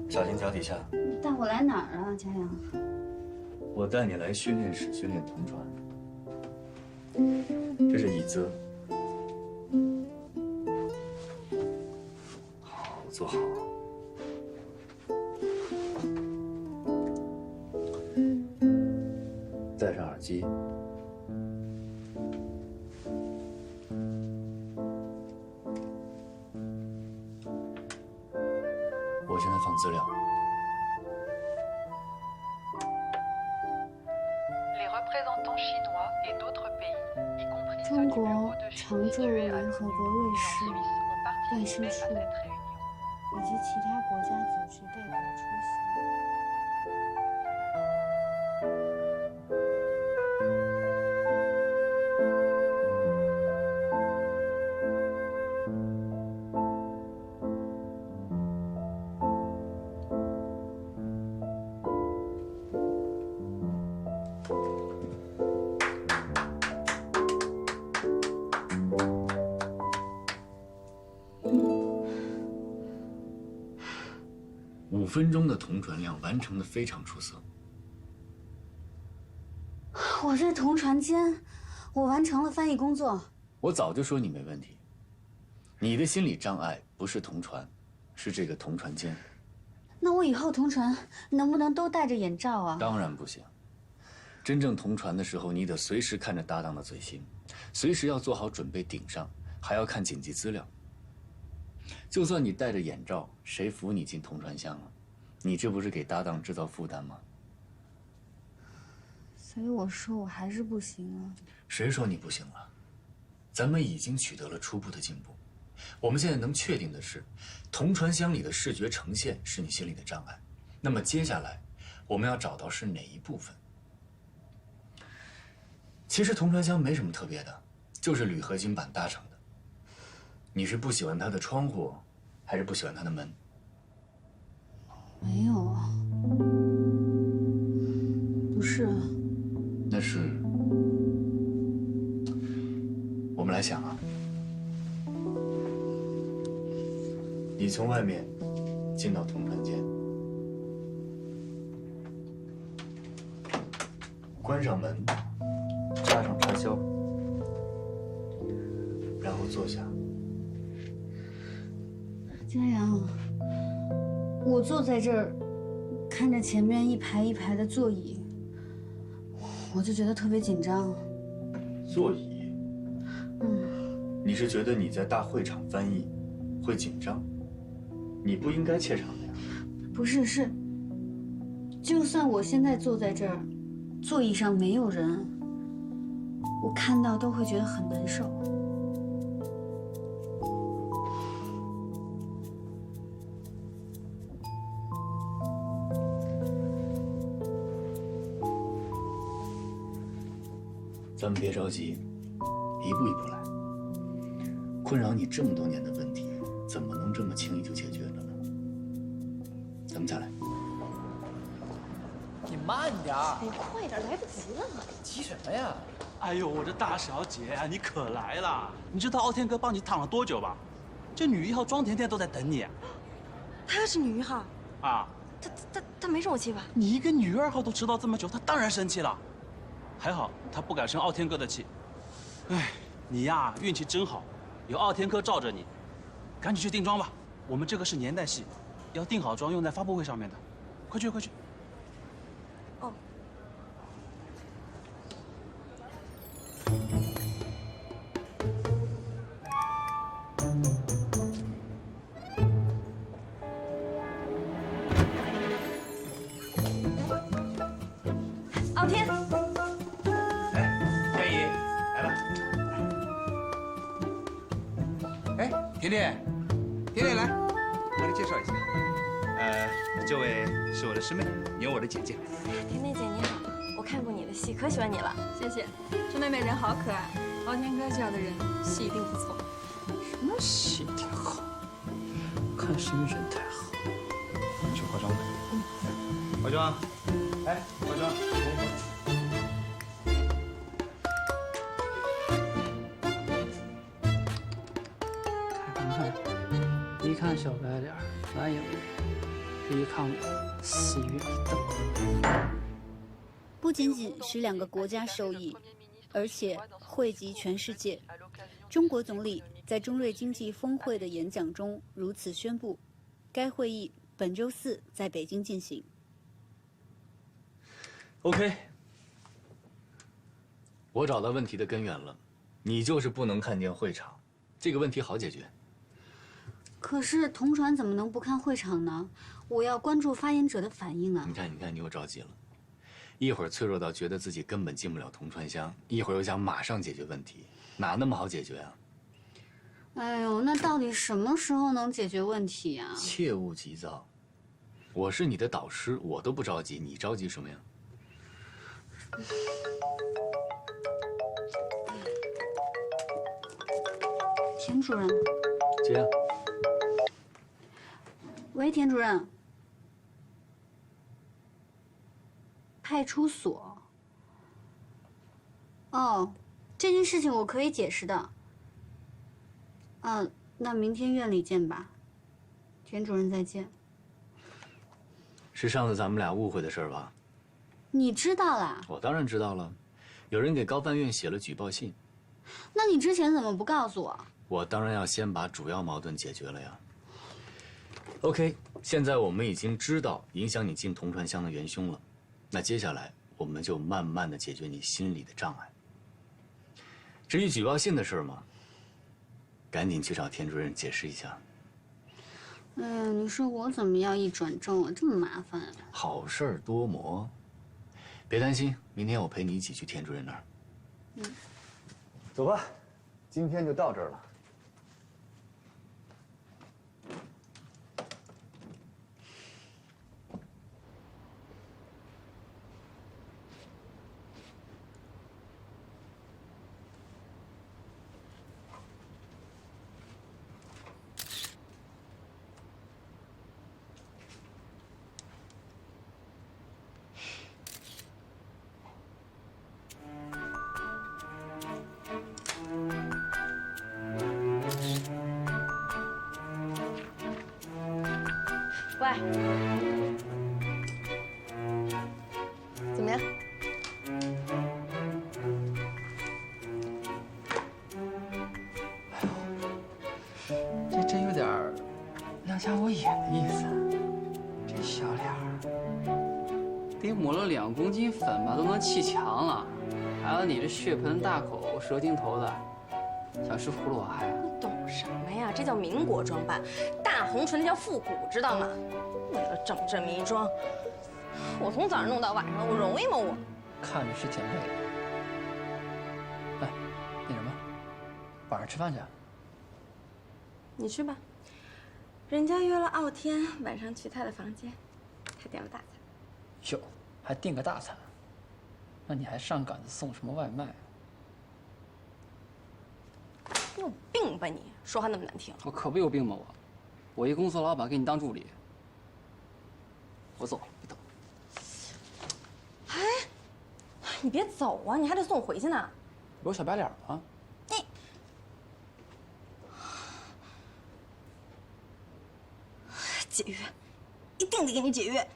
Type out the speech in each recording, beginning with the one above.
小心脚底下。带我来哪儿啊，佳阳？我带你来训练室训练同传。这是椅子，好，坐好。戴上耳机。我现在放资料。 中国常驻联合国瑞士办事处以及其他国家组织代表出席。5分钟的同传量完成的非常出色。我这同传间，我完成了翻译工作。我早就说你没问题，你的心理障碍不是同传，是这个同传间。那我以后同传能不能都戴着眼罩啊？当然不行。真正同传的时候，你得随时看着搭档的嘴型，随时要做好准备顶上，还要看紧急资料。就算你戴着眼罩，谁扶你进同传箱啊？你这不是给搭档制造负担吗？所以我说我还是不行啊。谁说你不行了？咱们已经取得了初步的进步。我们现在能确定的是，同传箱里的视觉呈现是你心里的障碍。那么接下来，我们要找到是哪一部分。其实同传箱没什么特别的，就是铝合金板搭成的。你是不喜欢它的窗户，还是不喜欢它的门？没有啊，不是啊。那是，我们来想啊，你从外面进到同传间，关上门，插上插销，然后坐下。佳阳，我坐在这儿，看着前面一排一排的座椅，我就觉得特别紧张。座椅？你是觉得你在大会场翻译会紧张？你不应该怯场的呀。不是，是，就算我现在坐在这儿，座椅上没有人，我看到都会觉得很难受。咱们别着急，一步一步来。困扰你这么多年的问题，怎么能这么轻易就解决了呢？咱们再来。你慢点儿，你快点，来不及了。急什么呀？哎呦，我这大小姐啊，你可来了！你知道傲天哥帮你躺了多久吧？这女一号庄甜甜都在等你。他要是女一号啊？他没生我气吧？你一个女二号都迟到这么久，他当然生气了。还好他不敢生傲天哥的气。哎，你呀运气真好，有傲天哥罩着你。赶紧去定妆吧，我们这个是年代戏，要定好妆用在发布会上面的。快去快去。哦。傲天。天怡来了。哎，甜甜，甜甜来，我给你介绍一下。这位是我的师妹，你有我的姐姐。甜甜姐你好，我看过你的戏，可喜欢你了。谢谢，这妹妹人好可爱。傲天哥这样的人，戏一定不错。什么戏挺好，看是因为人太好。你去化妆吧。化妆。哎，化妆。看看。看小白脸，蓝盈莹；这一看我，四月一瞪。不仅仅使两个国家受益，而且惠及全世界。中国总理在中瑞经济峰会的演讲中如此宣布。该会议本周四在北京进行。OK， 我找到问题的根源了，你就是不能看见会场，这个问题好解决。可是同传怎么能不看会场呢？我要关注发言者的反应啊！你看，你又着急了，一会儿脆弱到觉得自己根本进不了铜川乡，一会儿又想马上解决问题，哪那么好解决啊？哎呦，那到底什么时候能解决问题呀？切勿急躁，我是你的导师，我都不着急，你着急什么呀？田主任，接啊。喂，田主任。派出所。哦，这件事情我可以解释的。那明天院里见吧。田主任再见。是上次咱们俩误会的事儿吧？你知道啦？我当然知道了，有人给高范院写了举报信。那你之前怎么不告诉我？我当然要先把主要矛盾解决了呀。OK， 现在我们已经知道影响你进铜川乡的元凶了，那接下来我们就慢慢的解决你心里的障碍。至于举报信的事嘛，赶紧去找田主任解释一下。哎呀，你说我怎么要一转正啊？这么麻烦啊！好事儿多磨，别担心，明天我陪你一起去田主任那儿。走吧，今天就到这儿了。喂，怎么样？这真有点亮瞎我眼的意思。这小脸儿，得抹了2公斤粉吧，都能砌墙了。还有你这血盆大口、蛇精头的，想吃葫芦娃呀？你懂什么呀？这叫民国装扮，大红唇叫复古，知道吗？为了整这么一桩，我从早上弄到晚上，我容易吗我？看着是挺累的。哎，那什么，晚上吃饭去？你去吧，人家约了傲天晚上去他的房间，他点了大餐。哟，还订个大餐？那你还上赶子送什么外卖？你有病吧你？说话那么难听。我可不有病吗我一公司老板给你当助理。我走了，别等。哎，你别走啊，你还得送我回去呢。不有小白脸吗？你解约，一定得给你解约。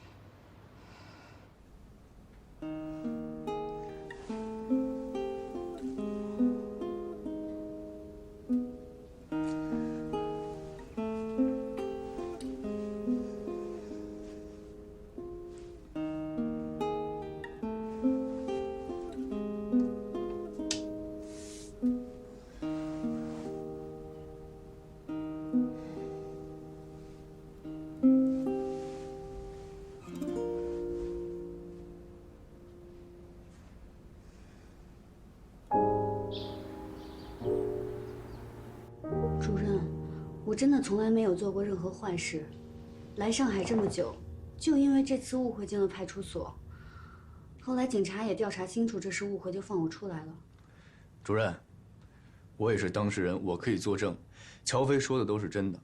主任，我真的从来没有做过任何坏事，来上海这么久，就因为这次误会进了派出所。后来警察也调查清楚这是误会，就放我出来了。主任，我也是当事人，我可以作证，乔飞说的都是真的。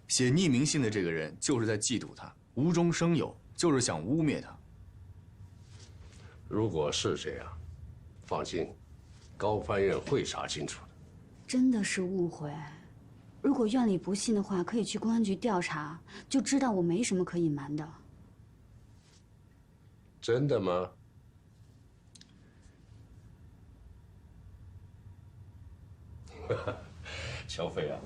写匿名信的这个人就是在嫉妒他，无中生有，就是想污蔑他。如果是这样，放心，高翻院会查清楚的。真的是误会。如果院里不信的话，可以去公安局调查，就知道我没什么可隐瞒的。真的吗？乔飞啊，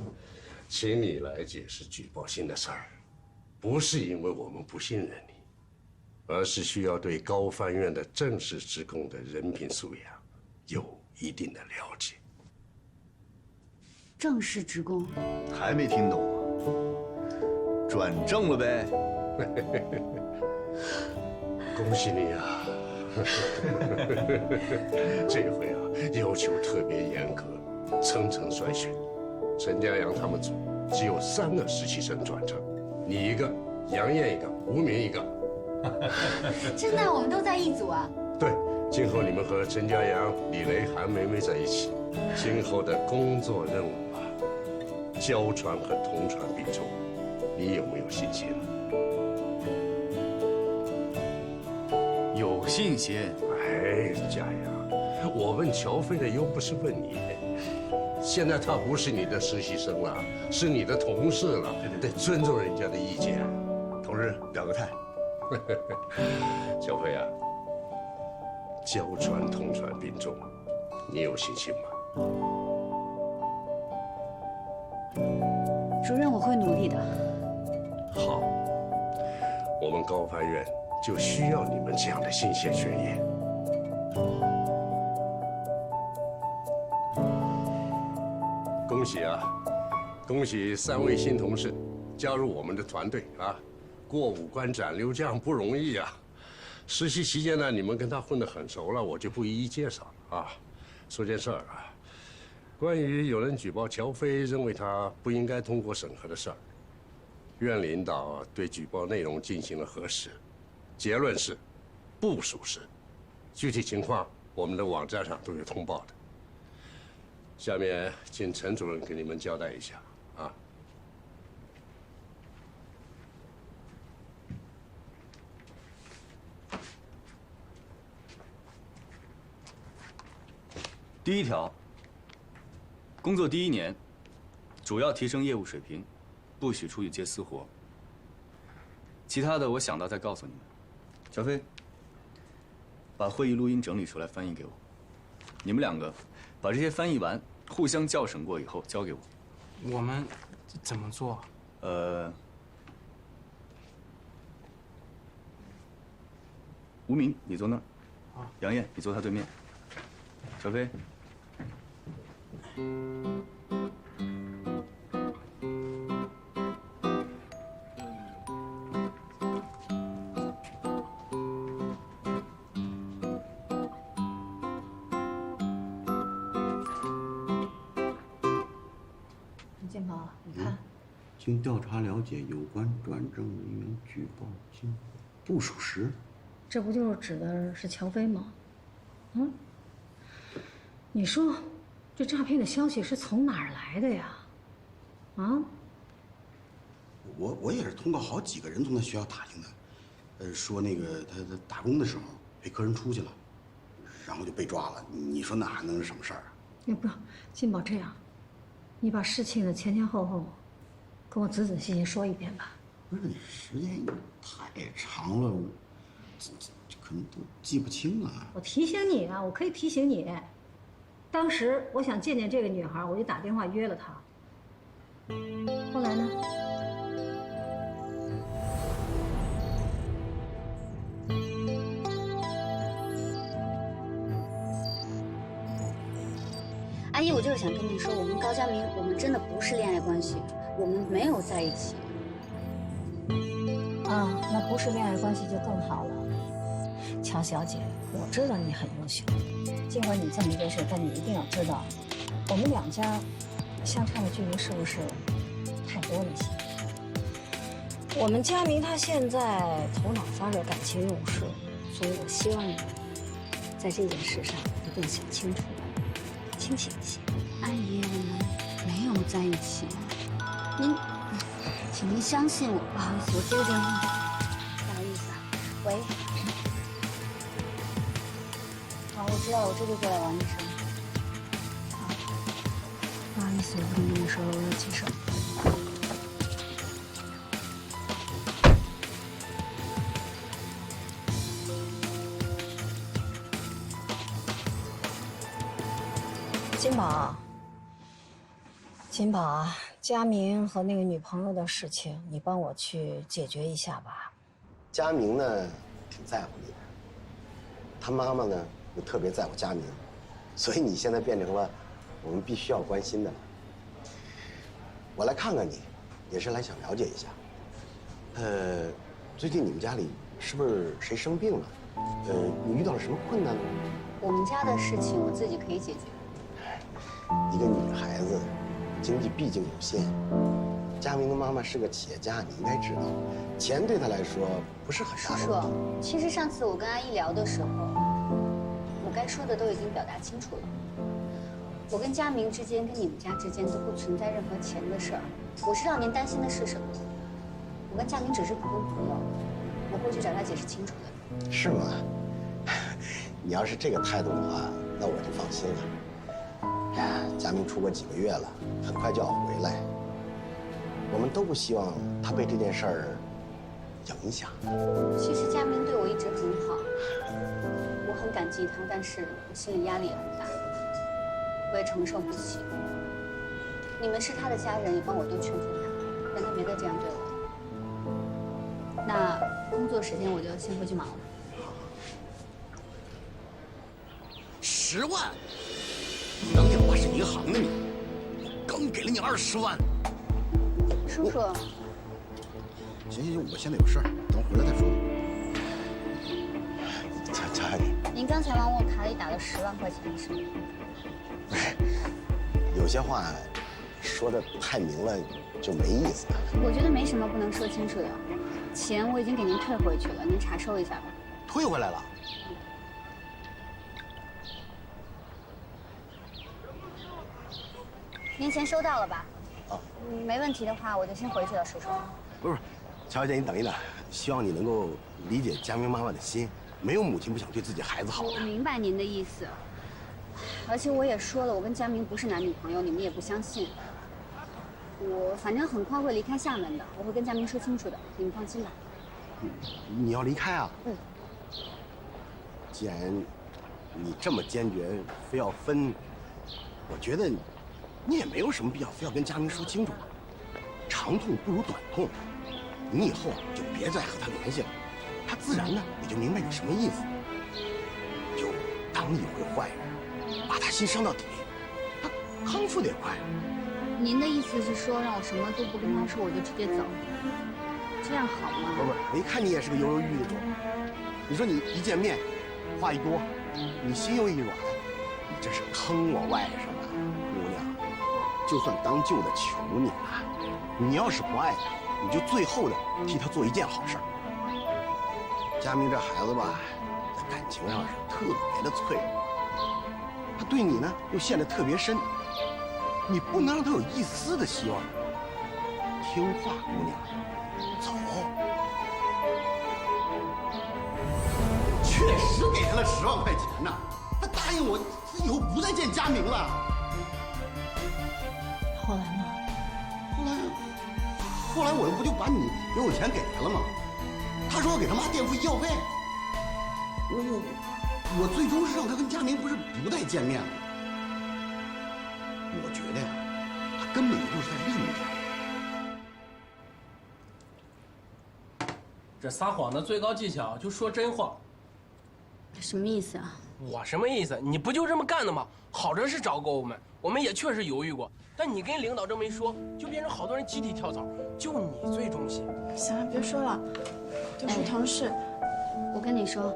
请你来解释举报信的事儿，不是因为我们不信任你，而是需要对高翻院的正式职工的人品素养有一定的了解。正式职工还没听懂啊？转正了呗？恭喜你啊！这回啊，要求特别严格，层层筛选。陈家阳他们组只有3个实习生转正，你一个，杨艳一个，吴明一个。真的，我们都在一组啊？对，今后你们和陈家阳、李雷、韩梅梅在一起，今后的工作任务啊，交传和同传并重，你有没有信心？有信心。哎，家阳，我问乔飞的又不是问你。现在他不是你的实习生了，是你的同事了，得尊重人家的意见。同志，表个态。小飞啊，交传同传并重，你有信心吗？主任，我会努力的。好，我们高翻院就需要你们这样的新鲜血液。恭喜啊！恭喜3位新同事加入我们的团队啊！过5关斩6将不容易啊！实习期间呢，你们跟他混得很熟了，我就不一一介绍了啊。说件事儿啊，关于有人举报乔飞认为他不应该通过审核的事儿，院领导对举报内容进行了核实，结论是不属实。具体情况我们的网站上都有通报的。下面请陈主任给你们交代一下啊。第1条，工作第1年，主要提升业务水平，不许出去接私活。其他的我想到再告诉你们。小飞，把会议录音整理出来翻译给我。你们2个把这些翻译完，互相校审过以后交给我。我们怎么做？吴明，你坐那儿。杨艳，你坐他对面。小飞。建宝，你看，经调查了解，有关转正人员举报经不属实，这不就是指的是乔飞吗？嗯，你说，这诈骗的消息是从哪儿来的呀？啊？我也是通过好几个人从他学校打听的，说那个他打工的时候陪客人出去了，然后就被抓了。你说那还能是什么事儿啊？要不，金宝这样。你把事情的前后后，跟我仔仔细细说一遍吧。不是你时间太长了，这可能都记不清了。我提醒你啊，我可以提醒你。当时我想见见这个女孩，我就打电话约了她。后来呢？阿姨，我就是想跟你说，我跟高佳明，我们真的不是恋爱关系，我们没有在一起。啊，那不是恋爱关系就更好了。乔小姐，我知道你很优秀，尽管你这么优秀，但你一定要知道，我们2家相差的距离是不是太多了些？我们佳明他现在头脑发热，感情用事，所以我希望你在这件事上一定想清楚。清醒一些，阿姨，我们没有在一起。您，请您相信我。不好意思，我接个电话。不好意思啊，喂。好，我知道，我这就过来，王医生。好，不好意思，我不能跟你说了，我有急事。金宝，金宝，佳明和那个女朋友的事情，你帮我去解决一下吧。佳明呢，挺在乎你的，他妈妈呢又特别在乎佳明，所以你现在变成了我们必须要关心的了。我来看看你，也是来想了解一下。最近你们家里是不是谁生病了？你遇到了什么困难呢？我们家的事情我自己可以解决。一个女孩子，经济毕竟有限。佳明的妈妈是个企业家，你应该知道，钱对她来说不是很大的问题。叔叔，其实上次我跟阿姨聊的时候，我该说的都已经表达清楚了。我跟佳明之间，跟你们家之间都不存在任何钱的事儿。我知道您担心的是什么。我跟佳明只是普通朋友，我会去找他解释清楚的。是吗？你要是这个态度的话，那我就放心了。呀，佳明出国几个月了，很快就要回来。我们都不希望他被这件事儿影响。其实佳明对我一直很好，我很感激他，但是我心里压力也很大，我也承受不起。你们是他的家人，也帮我多劝劝他，让他别再这样对我。那工作时间我就先回去忙了。10万，当电话是银行的你，刚给了你20万。叔叔，行，我现在有事儿，等我回来再说。乔小姐，您刚才往我卡里打了10万块钱是吗？不是，有些话说的太明了就没意思了。我觉得没什么不能说清楚的。钱我已经给您退回去了，您查收一下吧。退回来了？您钱收到了吧？没问题的话，我就先回去了，叔叔。不是，乔小姐，你等一等，希望你能够理解佳明妈妈的心。没有母亲不想对自己孩子好的。我明白您的意思，而且我也说了，我跟佳明不是男女朋友，你们也不相信。我反正很快会离开厦门的，我会跟佳明说清楚的，你们放心吧。你要离开啊？嗯。既然你这么坚决，非要分，我觉得你也没有什么必要非要跟佳明说清楚。长痛不如短痛，你以后就别再和他联系了，他自然呢也就明白你什么意思。就当一回坏人，把他心伤到底，他康复得也快。您的意思是说，让我什么都不跟他说，我就直接走，这样好吗？不，我一看你也是个犹犹豫豫的种。你说你一见面，话一多，你心又一软，你这是坑我外甥啊，姑娘。就算当舅的求你了，你要是不爱他，你就最后的替他做一件好事。佳明这孩子吧，在感情上是特别的脆弱，他对你呢又陷得特别深，你不能让他有一丝的希望。听话，姑娘，走。确实给他了10万块钱呢，他答应我，他以后不再见佳明了。后来呢？后来我不就把你留有钱给他了吗？他说要给他妈垫付医药费。我最终是让他跟佳明不再见面了。我觉得呀，他根本就是在利用佳明。这撒谎的最高技巧就说真话。什么意思啊？我什么意思？你不就这么干的吗？好着是找过我们也确实犹豫过，但你跟领导这么一说，就变成好多人集体跳槽，就你最忠心。行了，别说了，都是同事。我跟你说，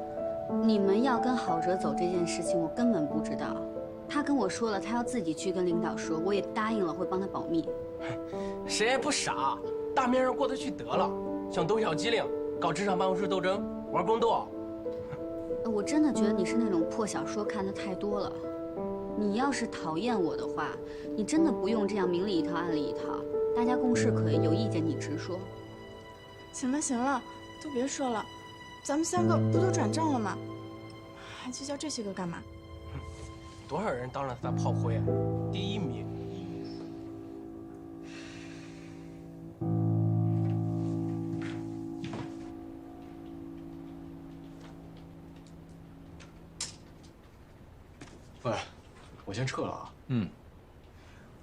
你们要跟郝哲走这件事情，我根本不知道。他跟我说了，他要自己去跟领导说，我也答应了会帮他保密。谁也不傻，大面上过得去得了。想懂小机灵，搞职场办公室斗争，玩宫斗。我真的觉得你是那种破小说看得太多了。你要是讨厌我的话，你真的不用这样明里一套暗里一套。大家共事可以，有意见你直说。行了行了，都别说了，咱们3个不都转正了吗？还计较这些个干嘛？多少人当了咱炮灰啊，第1名。喂，我先撤了啊。嗯，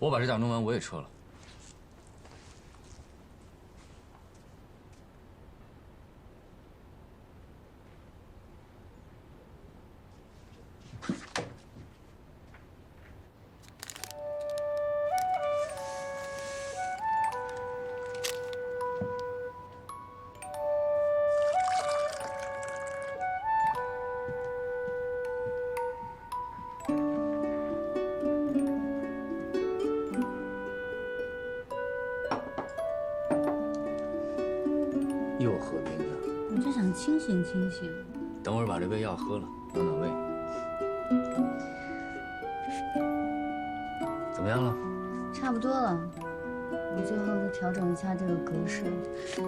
我把这档弄完，我也撤了。又喝冰的，我就想清醒清醒。等会儿把这杯药喝了，暖暖胃。怎么样了？差不多了，我最后再调整一下这个格式，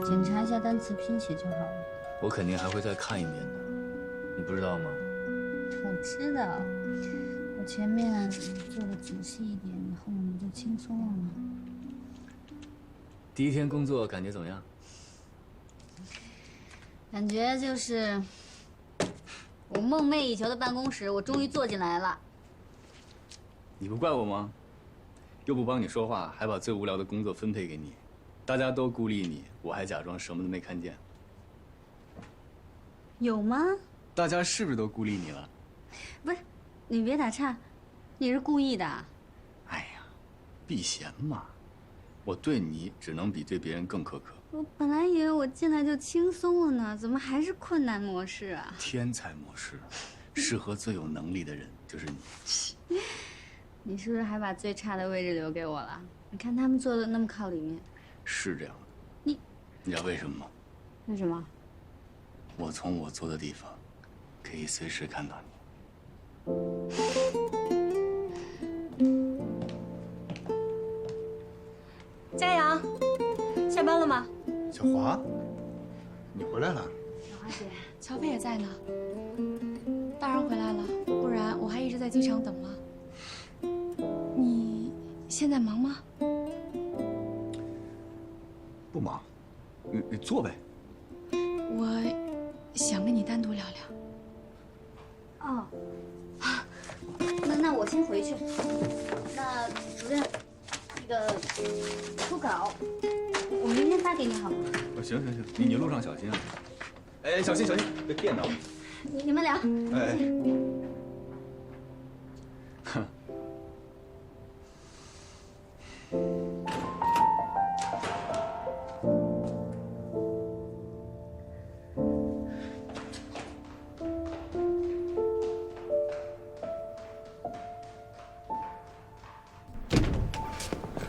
检查一下单词拼写就好了。我肯定还会再看一遍的，你不知道吗？我知道，我前面做的仔细一点，以后你就轻松了嘛。第一天工作感觉怎么样？感觉就是我梦寐以求的办公室，我终于坐进来了。你不怪我吗？又不帮你说话，还把最无聊的工作分配给你，大家都孤立你，我还假装什么都没看见。有吗？大家是不是都孤立你了？不是，你别打岔，你是故意的。哎呀，避嫌嘛，我对你只能比对别人更苛刻。我本来以为我进来就轻松了呢，怎么还是困难模式啊？天才模式，适合最有能力的人就是你。你是不是还把最差的位置留给我了？你看他们坐的那么靠里面。是这样的。你知道为什么吗？为什么？我从我坐的地方，可以随时看到你。佳阳，下班了吗？小华，你回来了。小华姐，乔飞也在呢。当然回来了，不然我还一直在机场等了。你现在忙吗？不忙，你坐呗。我想跟你单独聊聊。哦，那我先回去。那主任，那个初稿，我明天发给你好吗？行，你路上小心啊！哎，小心，别电到。你们聊。哎。哼。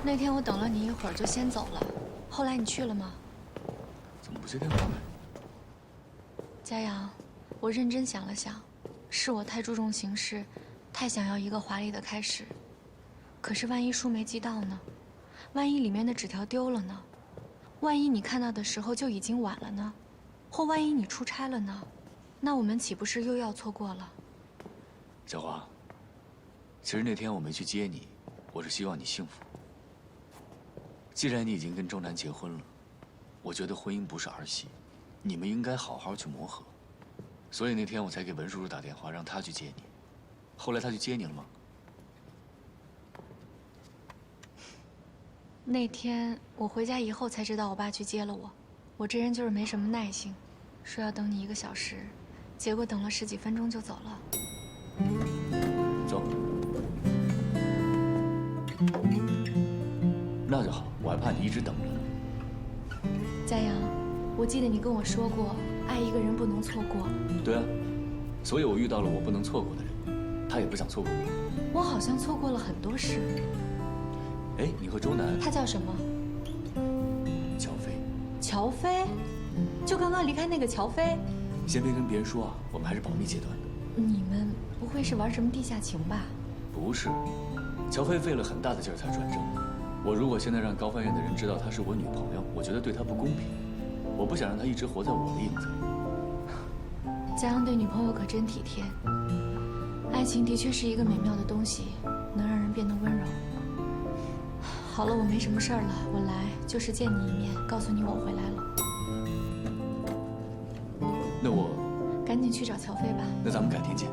那天我等了你一会儿就先走了，后来你去了吗？怎么不接电话呢？佳阳，我认真想了想，是我太注重形式，太想要一个华丽的开始。可是万一书没寄到呢？万一里面的纸条丢了呢？万一你看到的时候就已经晚了呢？或万一你出差了呢？那我们岂不是又要错过了？小华，其实那天我没去接你，我是希望你幸福。既然你已经跟周南结婚了，我觉得婚姻不是儿戏，你们应该好好去磨合。所以那天我才给文叔叔打电话，让他去接你。后来他去接你了吗？那天我回家以后才知道我爸去接了我。我这人就是没什么耐性，说要等你1个小时，结果等了10几分钟就走了。走。那就好，我还怕你一直等着呢。佳阳，我记得你跟我说过，爱一个人不能错过。对啊，所以我遇到了我不能错过的人，他也不想错过我。我好像错过了很多事。哎，你和周南……他叫什么？乔飞。乔飞？就刚刚离开那个乔飞？先别跟别人说啊，我们还是保密阶段的。你们不会是玩什么地下情吧？不是，乔飞费了很大的劲儿才转正。我如果现在让高翻院的人知道她是我女朋友，我觉得对她不公平。我不想让她一直活在我的影子里。佳阳对女朋友可真体贴。爱情的确是一个美妙的东西，能让人变得温柔。好了，我没什么事儿了，我来就是见你一面，告诉你我回来了。那我赶紧去找乔飞吧。那咱们改天见。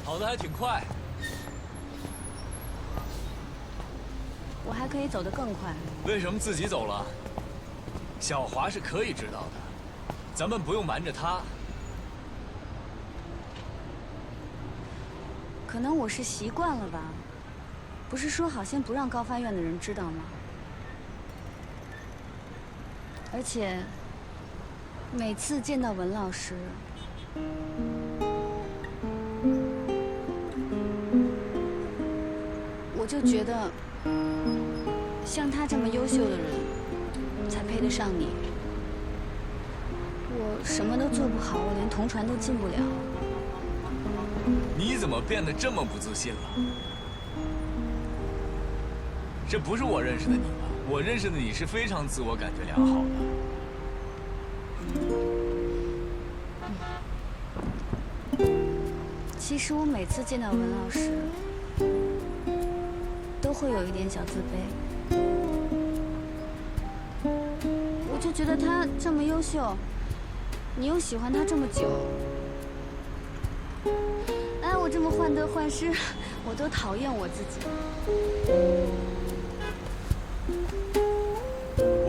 跑得还挺快。我还可以走得更快。为什么自己走了？小华是可以知道的，咱们不用瞒着他。可能我是习惯了吧。不是说好先不让高发院的人知道吗？而且每次见到文老师，我就觉得，像他这么优秀的人，才配得上你。我什么都做不好，我连同船都进不了。你怎么变得这么不自信了？这不是我认识的你吧？我认识的你是非常自我感觉良好的。其实我每次见到文老师，都会有一点小自卑。我就觉得他这么优秀，你又喜欢他这么久，哎，我这么患得患失，我都讨厌我自己。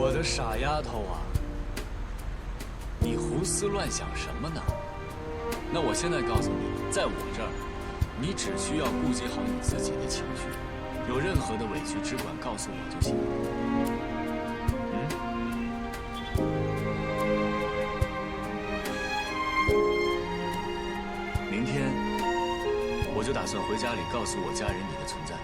我的傻丫头啊，你胡思乱想什么呢？那我现在告诉你，在我这儿，你只需要顾及好你自己的情绪，有任何的委屈只管告诉我就行。明天我就打算回家里告诉我家人你的存在。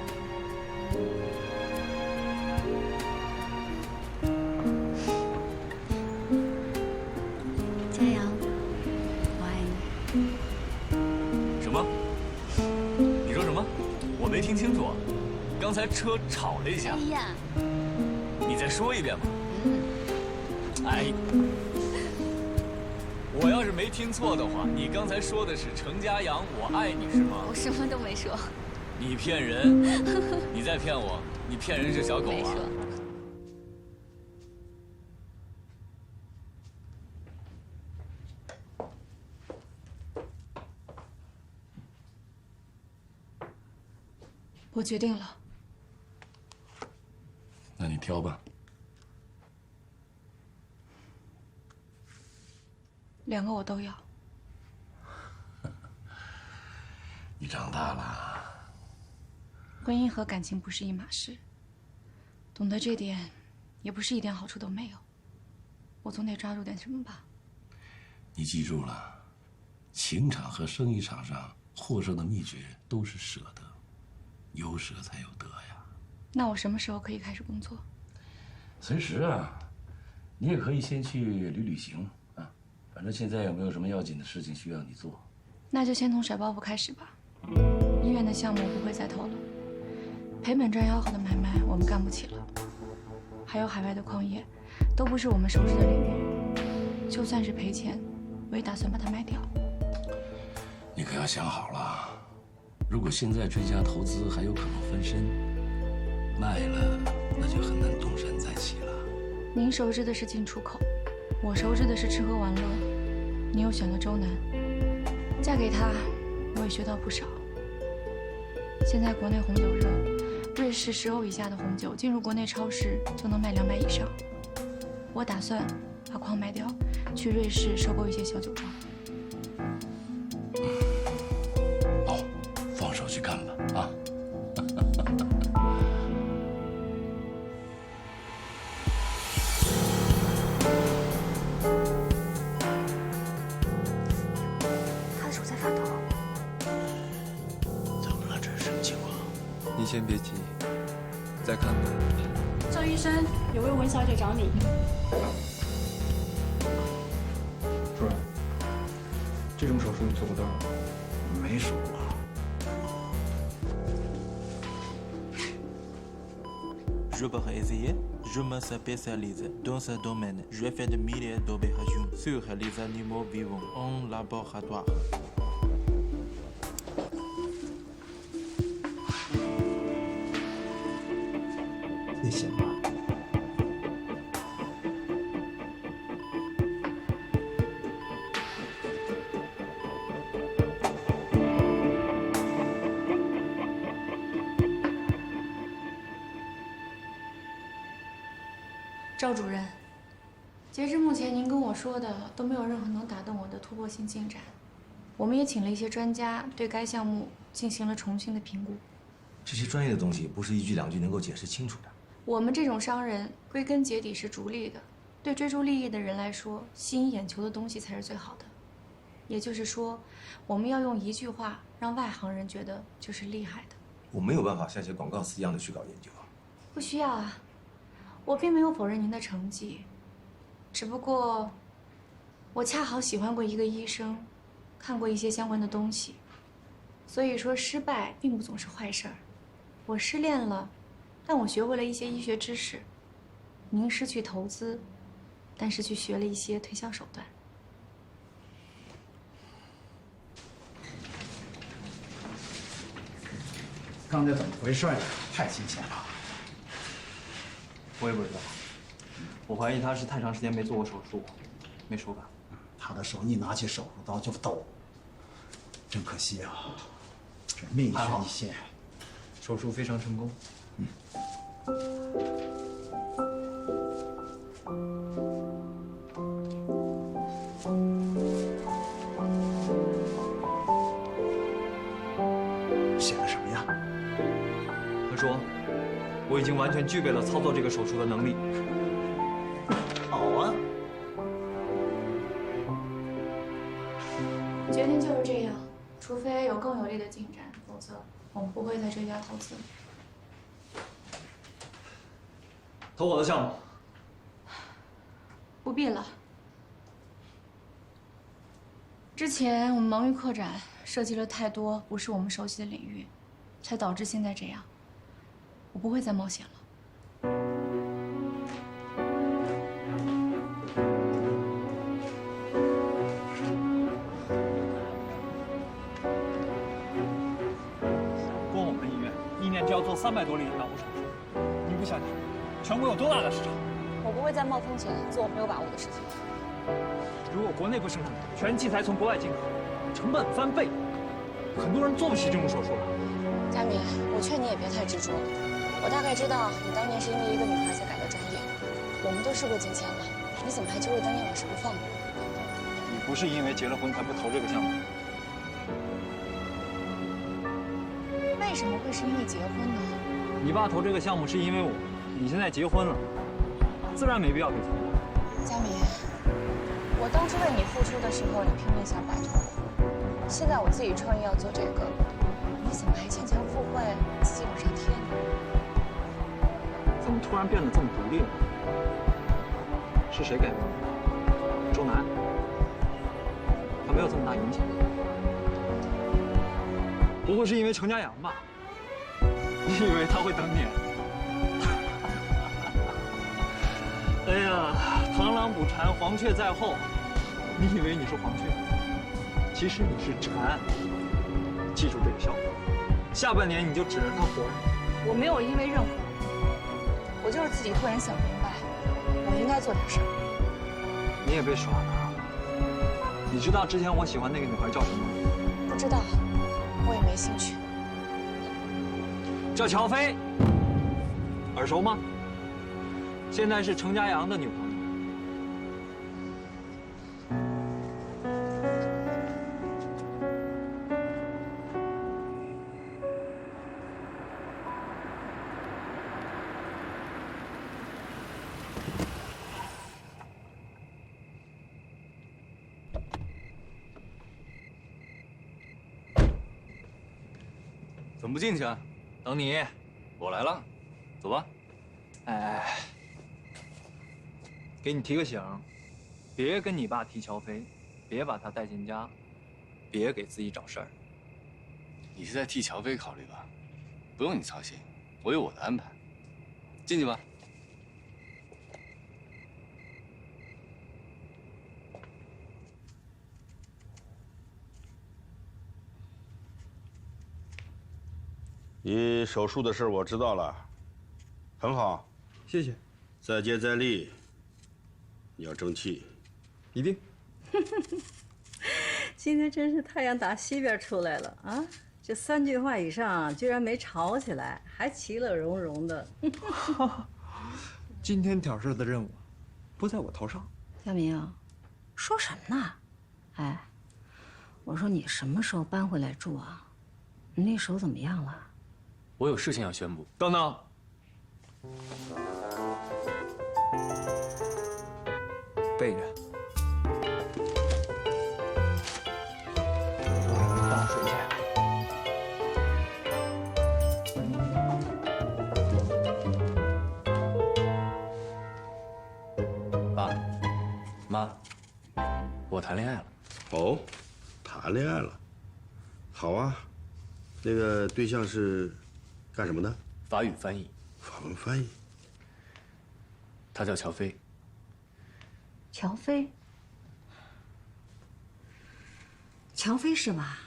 没听清楚，刚才车吵了一下。哎呀，你再说一遍吧。哎，我要是没听错的话，你刚才说的是程家阳，我爱你是吗？我什么都没说。你骗人！你在骗我！你骗人是小狗啊！我决定了。那你挑吧。2个我都要。你长大了。婚姻和感情不是一码事，懂得这点，也不是一点好处都没有。我总得抓住点什么吧。你记住了，情场和生意场上获胜的秘诀都是舍得。有舍才有得呀。那我什么时候可以开始工作？随时啊，你也可以先去旅行啊。反正现在也没有什么要紧的事情需要你做。那就先从甩包袱开始吧。医院的项目不会再投了，赔本赚吆喝的买卖我们干不起了，还有海外的矿业，都不是我们熟知的领域。就算是赔钱，我也打算把它卖掉。你可要想好了。如果现在追加投资还有可能翻身，卖了那就很难东山再起了。您熟知的是进出口，我熟知的是吃喝玩乐。你又选了周南，嫁给他，我也学到不少。现在国内红酒热，瑞士10欧以下的红酒进入国内超市就能卖200以上。我打算把矿卖掉，去瑞士收购一些小酒庄。去干吧，啊！他的手在发抖。怎么了？这是什么情况？你先别急，再看看。赵医生，有位文小姐找你。主任，这种手术你做不到。没手啊。Je peux essayer. Je me spécialise dans ce domaine. Je fais des milliers d'opérations sur les animaux vivants en laboratoire. 也行吧。赵主任，截至目前您跟我说的都没有任何能打动我的突破性进展。我们也请了一些专家对该项目进行了重新的评估。这些专业的东西不是一句两句能够解释清楚的。我们这种商人归根结底是逐利的，对追逐利益的人来说，吸引眼球的东西才是最好的。也就是说，我们要用一句话让外行人觉得就是厉害的。我没有办法像写广告词一样的去搞研究。不需要啊，我并没有否认您的成绩，只不过我恰好喜欢过一个医生，看过一些相关的东西，所以说失败并不总是坏事儿。我失恋了，但我学会了一些医学知识。您失去投资，但是去学了一些推销手段。刚才怎么回事呀？太新鲜了。我也不知道，我怀疑他是太长时间没做过手术，没手感。他的手一拿起手术刀就抖，真可惜啊！这命悬一线。手术非常成功。写的什么呀？他说，我已经完全具备了操作这个手术的能力。好啊。决定就是这样，除非有更有利的进展，否则我们不会再追加投资。投我的项目。不必了。之前我们忙于扩展，涉及了太多不是我们熟悉的领域，才导致现在这样。我不会再冒险了。光我们医院一年就要做300多例的脑部手术，你不想想，全国有多大的市场？我不会再冒风险做我没有把握的事情。如果国内不生产，全器材从国外进口，成本翻倍，很多人做不起这种手术了。佳敏，我劝你也别太执着。我大概知道你当年是因为一个女孩才改的专业，我们都事过境迁了，你怎么还揪着当年往事不放呢？你不是因为结了婚才不投这个项目？为什么会是因为结婚呢？你爸投这个项目是因为我，你现在结婚了，自然没必要给钱。佳敏，我当初为你付出的时候，你拼命想摆脱我，现在我自己创业要做这个，你怎么还牵强附会，自己往上贴呢？怎么突然变得这么独立了？是谁改变的？周南，他没有这么大影响。不会是因为程家阳吧？你以为他会等你？哎呀，螳螂捕蝉，黄雀在后。你以为你是黄雀，其实你是蝉。记住这个笑话，下半年你就指着它活着。我没有因为任何人，我就是自己突然想明白，我应该做点事儿。你也被耍了。你知道之前我喜欢那个女孩叫什么吗？不知道，我也没兴趣。叫乔飞，耳熟吗？现在是程家阳的女朋友。怎么不进去啊？等你，我来了，走吧。哎，给你提个醒，别跟你爸提乔飞，别把他带进家，别给自己找事儿。你是在替乔飞考虑吧？不用你操心，我有我的安排。进去吧。你手术的事我知道了，很好，谢谢。再接再厉，你要争气，一定。今天真是太阳打西边出来了啊！这3句话以上居然没吵起来，还其乐融融的。今天挑事的任务不在我头上。佳明，说什么呢？哎，我说你什么时候搬回来住啊？你那手怎么样了？我有事情要宣布。等等，背着。倒水去。爸，妈，我谈恋爱了。哦，谈恋爱了，好啊。那个对象是干什么的？法语翻译。法文翻译。她叫乔飞。乔飞，乔飞是吧？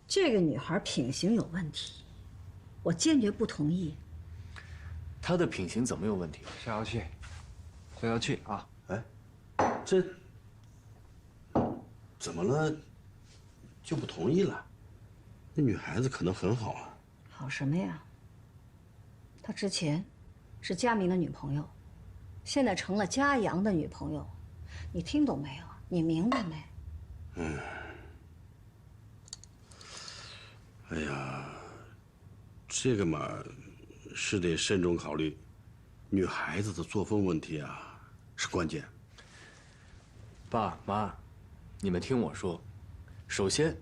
这个女孩品行有问题，我坚决不同意。她的品行怎么有问题？下要去，下要去啊！哎，这怎么了？就不同意了？那女孩子可能很好啊。好什么呀？她之前是佳明的女朋友，现在成了佳阳的女朋友，你听懂没有？你明白没？嗯。哎呀，这个嘛，是得慎重考虑。女孩子的作风问题啊，是关键。爸妈，你们听我说，首先，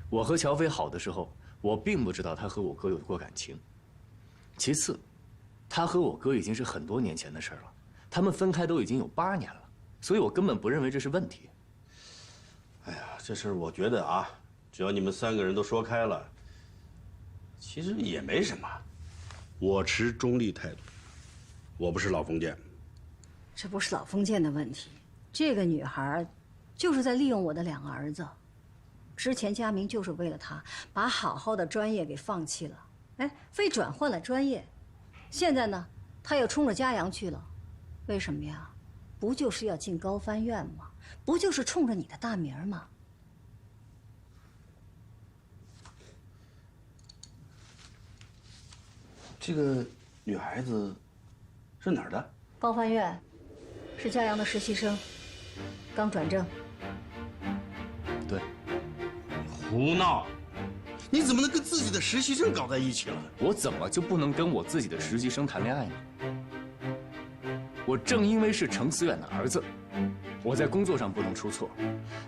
我和乔飞好的时候，我并不知道他和我哥有过感情。其次，他和我哥已经是很多年前的事了，他们分开都已经有8年了，所以我根本不认为这是问题。哎呀，这事儿我觉得啊，只要你们3个人都说开了，其实也没什么。我持中立态度，我不是老封建。这不是老封建的问题，这个女孩就是在利用我的2个儿子。之前佳明就是为了她，把好好的专业给放弃了，哎，非转换了专业。现在呢，他又冲着佳阳去了，为什么呀？不就是要进高翻院吗？不就是冲着你的大名吗？这个女孩子是哪儿的？高翻院，是佳阳的实习生，刚转正。对。胡闹！你怎么能跟自己的实习生搞在一起了？我怎么就不能跟我自己的实习生谈恋爱呢？我正因为是程思远的儿子，我在工作上不能出错。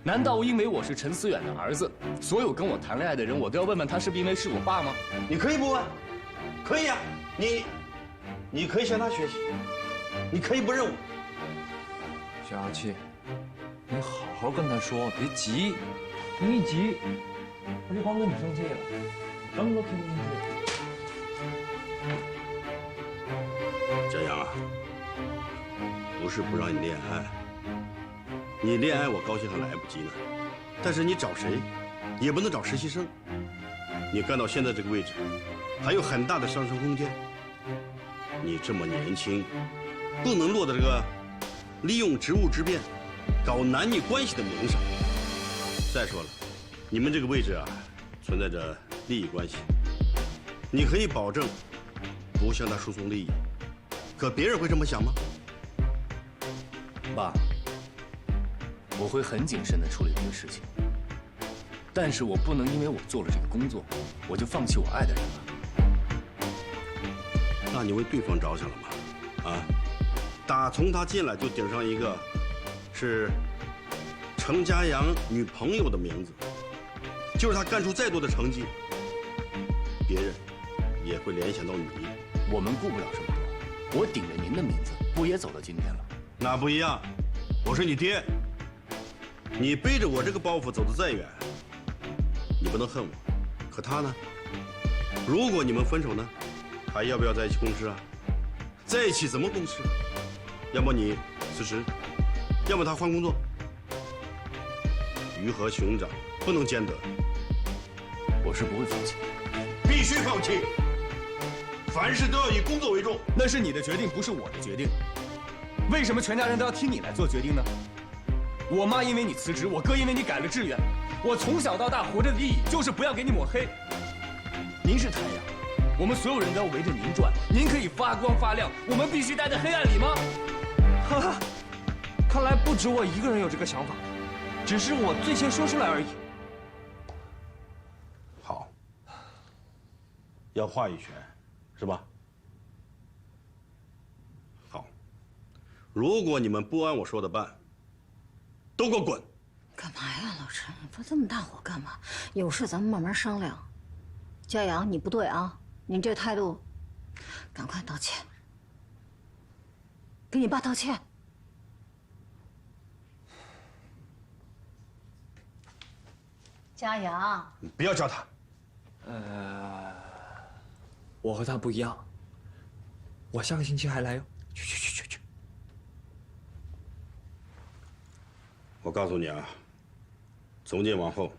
难道因为我是陈思远的儿子，所有跟我谈恋爱的人，我都要问问他是不是因为是我爸吗？你可以不问，可以呀，你可以向他学习，你可以不认我。小小气，你好好跟他说，别急，你一急，他就光跟你生气了，什么都听不进去。佳阳啊，不是不让你恋爱，你恋爱我高兴还来不及呢，但是你找谁，也不能找实习生。你干到现在这个位置，还有很大的上升空间。你这么年轻，不能落到这个利用职务之便，搞男女关系的名上。再说了，你们这个位置啊，存在着利益关系。你可以保证不向他输送利益，可别人会这么想吗？爸，我会很谨慎地处理这个事情，但是我不能因为我做了这个工作，我就放弃我爱的人了。那你为对方着想了吗？啊，打从他进来就顶上一个是程家阳女朋友的名字，就是他干出再多的成绩，别人也会联想到你。我们顾不了这么多，我顶着您的名字，不也走到今天了？那不一样，我是你爹，你背着我这个包袱走得再远，你不能恨我。可他呢？如果你们分手呢，还要不要在一起共事啊？在一起怎么共事？要么你辞职，要么他换工作。鱼和熊掌不能兼得。我是不会放弃的。必须放弃！凡事都要以工作为重。那是你的决定，不是我的决定。为什么全家人都要听你来做决定呢？我妈因为你辞职，我哥因为你改了志愿。我从小到大活着的意义就是不要给你抹黑。您是太阳，我们所有人都要围着您转，您可以发光发亮，我们必须待在黑暗里吗？哈哈，看来不止我一个人有这个想法，只是我最先说出来而已。好，要话语权，是吧？好，如果你们不按我说的办，都给我滚！干嘛呀，老陈？你发这么大火干嘛？有事咱们慢慢商量。佳阳，你不对啊，你这态度，赶快道歉，给你爸道歉。佳阳，你不要叫他。我和他不一样，我下个星期还来哟。去。我告诉你啊，从今往后，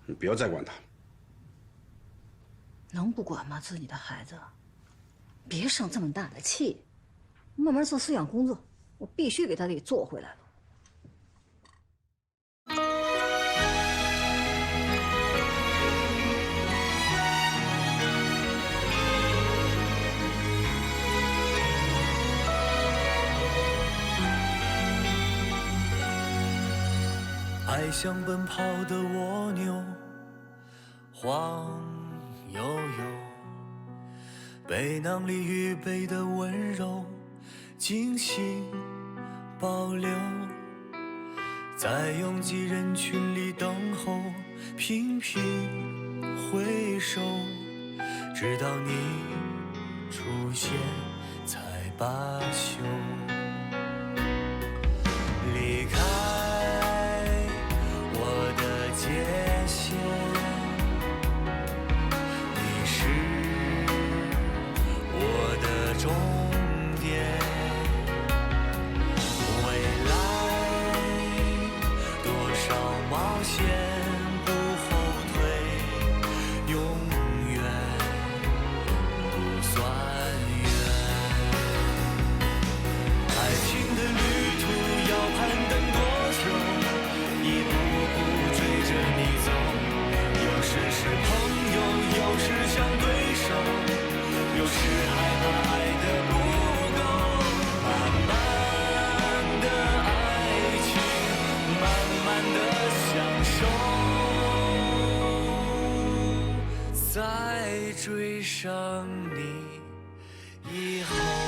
你不要再管他。能不管吗？自己的孩子，别生这么大的气，慢慢做思想工作，我必须给他给做回来了。爱像奔跑的蜗牛，晃悠悠，背囊里预备的温柔，精心保留，在拥挤人群里等候，频频回首，直到你出现才罢休。离开我的界限，你是我的终点。未来多少冒险不后退，永远不算远。爱情的旅途要攀登多久，一步步追着你走，有时是朋友，有时像对手，有时害怕爱得不够。慢慢的爱情，慢慢的享受，在追上你以后。